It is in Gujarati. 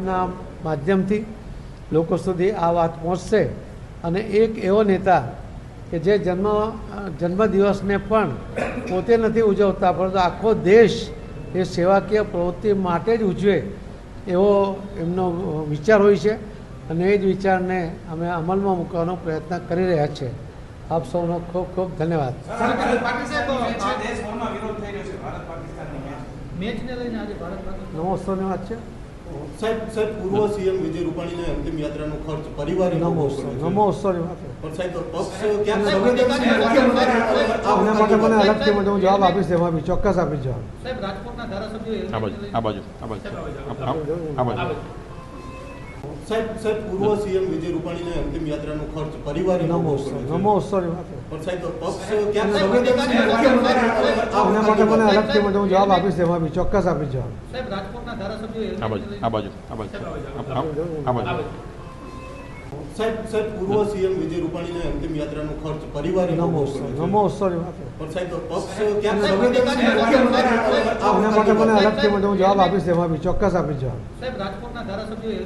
ના માધ્યમથી લોકો સુધી આ વાત પહોંચશે અને એક એવો નેતા કે જે જન્મદિવસને પણ પોતે નથી ઉજવતા પરંતુ આખો દેશ એ સેવાકીય પ્રવૃત્તિ માટે જ ઉજવે એવો એમનો વિચાર હોય છે અને એ જ વિચારને અમે અમલમાં મૂકવાનો પ્રયત્ન કરી રહ્યા છીએ. આપ સૌનો ખૂબ ખૂબ ધન્યવાદ. નમોત્સવની વાત છે. સાહેબ પૂર્વ સીએમ વિજય રૂપાણીને અંતિમ યાત્રાનો ખર્ચ પરિવારે નમોત્સવની વાત પણ સાહેબ પક્ષ એના માટે મને અલગથી હું જવાબ આપીશ, એમાં બી ચોક્કસ આપીશ જવાબ. સાહેબ રાજકોટના ધારાસભ્યો સાહેબ પૂર્વ સીએમ વિજય રૂપાણીને અંતિમ યાત્રાનો ખર્ચ પરિવારે નમોત્સવની વાત પણ સાહેબ પક્ષ એના માટે મને અલગથી હું જવાબ આપીશ, એમાં બી ચોક્કસ આપીશ જવાબ. સાહેબ રાજકોટના ધારાસભ્યો સાહેબ પૂર્વ સીએમ વિજય રૂપાણીને અંતિમ યાત્રાનો ખર્ચ પરિવારે નમોત્સવની વાત પણ સાહેબ પક્ષ એના માટે મને અલગથી હું જવાબ આપીશ, એમાં બી ચોક્કસ આપીશ જવાબ. સાહેબ રાજકોટના ધારાસભ્યો